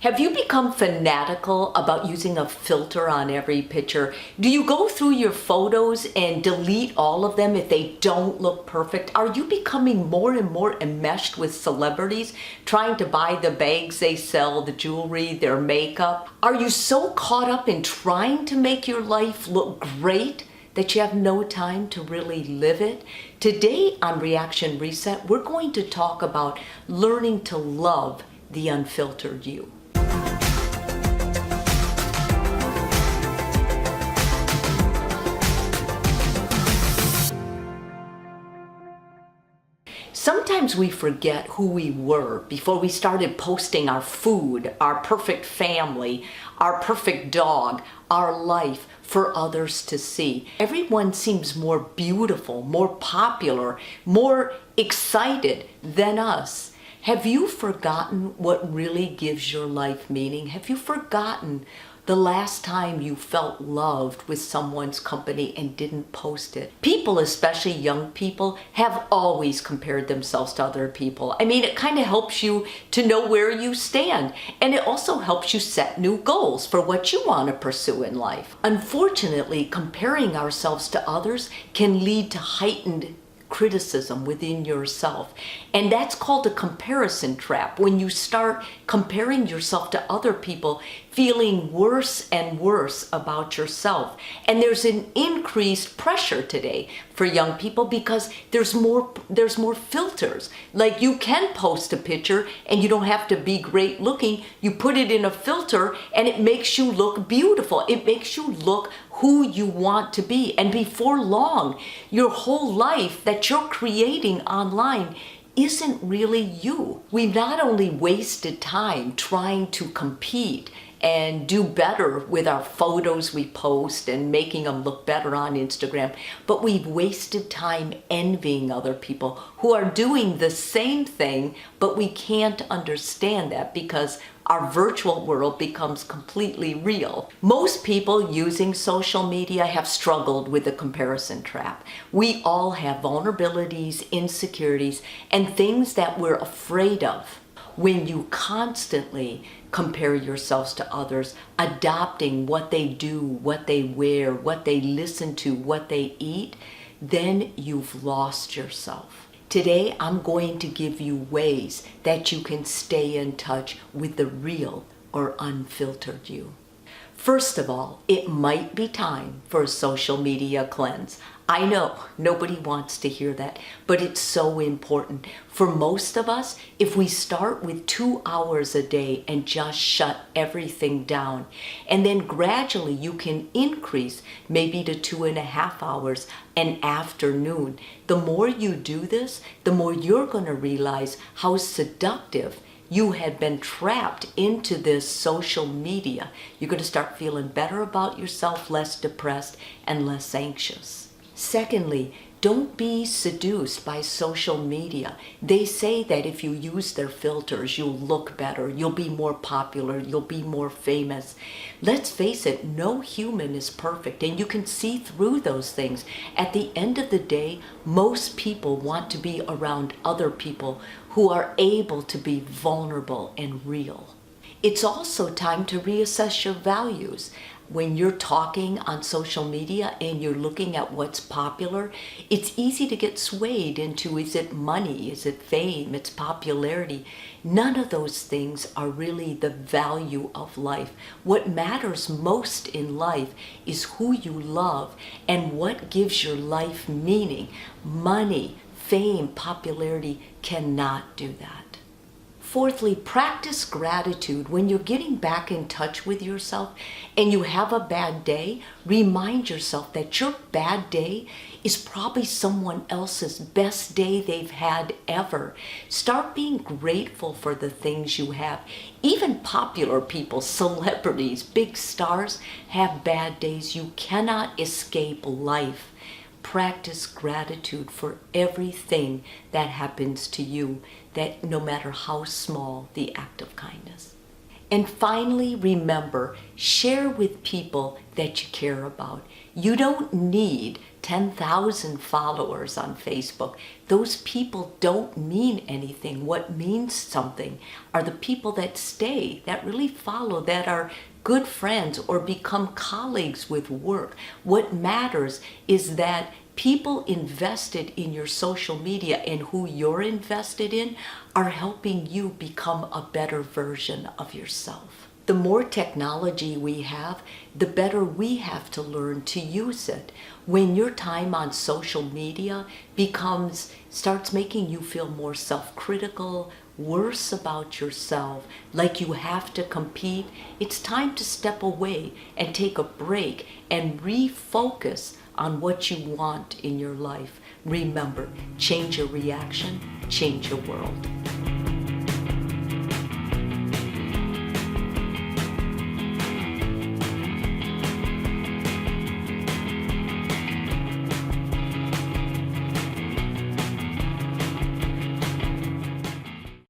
Have you become fanatical about using a filter on every picture? Do you go through your photos and delete all of them if they don't look perfect? Are you becoming more and more enmeshed with celebrities, trying to buy the bags they sell, the jewelry, their makeup? Are you so caught up in trying to make your life look great that you have no time to really live it? Today on Reaction Reset, we're going to talk about learning to love the unfiltered you. Sometimes we forget who we were before we started posting our food, our perfect family, our perfect dog, our life for others to see. Everyone seems more beautiful, more popular, more excited than us. Have you forgotten what really gives your life meaning? Have you forgotten the last time you felt loved with someone's company and didn't post it? People, especially young people, have always compared themselves to other people. I mean, it kind of helps you to know where you stand. And it also helps you set new goals for what you want to pursue in life. Unfortunately, comparing ourselves to others can lead to heightened criticism within yourself. And that's called a comparison trap. When you start comparing yourself to other people, feeling worse and worse about yourself. And there's an increased pressure today for young people because there's more filters. Like, you can post a picture and you don't have to be great looking. You put it in a filter and it makes you look beautiful. It makes you look who you want to be. And before long, your whole life that you're creating online isn't really you. We've not only wasted time trying to compete and do better with our photos we post and making them look better on Instagram, but we've wasted time envying other people who are doing the same thing, but we can't understand that because our virtual world becomes completely real. Most people using social media have struggled with the comparison trap. We all have vulnerabilities, insecurities, and things that we're afraid of. When you constantly compare yourselves to others, adopting what they do, what they wear, what they listen to, what they eat, then you've lost yourself. Today, I'm going to give you ways that you can stay in touch with the real or unfiltered you. First of all, it might be time for a social media cleanse. I know nobody wants to hear that, but it's so important. For most of us, if we start with 2 hours a day and just shut everything down, and then gradually you can increase maybe to 2.5 hours an afternoon. The more you do this, the more you're going to realize how seductive you had been trapped into this social media. You're going to start feeling better about yourself, less depressed, and less anxious. Secondly, don't be seduced by social media. They say that if you use their filters, you'll look better, you'll be more popular, you'll be more famous. Let's face it, no human is perfect, and you can see through those things. At the end of the day, most people want to be around other people who are able to be vulnerable and real. It's also time to reassess your values. When you're talking on social media and you're looking at what's popular, it's easy to get swayed into, is it money, is it fame, it's popularity. None of those things are really the value of life. What matters most in life is who you love and what gives your life meaning. Money, fame, popularity cannot do that. Fourthly, practice gratitude. When you're getting back in touch with yourself and you have a bad day, remind yourself that your bad day is probably someone else's best day they've had ever. Start being grateful for the things you have. Even popular people, celebrities, big stars have bad days. You cannot escape life. Practice gratitude for everything that happens to you, that no matter how small the act of kindness. And finally, remember, share with people that you care about. You don't need 10,000 followers on Facebook. Those people don't mean anything. What means something are the people that stay, that really follow, that are good friends or become colleagues with work. What matters is that people invested in your social media and who you're invested in are helping you become a better version of yourself. The more technology we have, the better we have to learn to use it. When your time on social media starts making you feel more self-critical, worse about yourself, like you have to compete, it's time to step away and take a break and refocus on what you want in your life. Remember, change your reaction, change your world.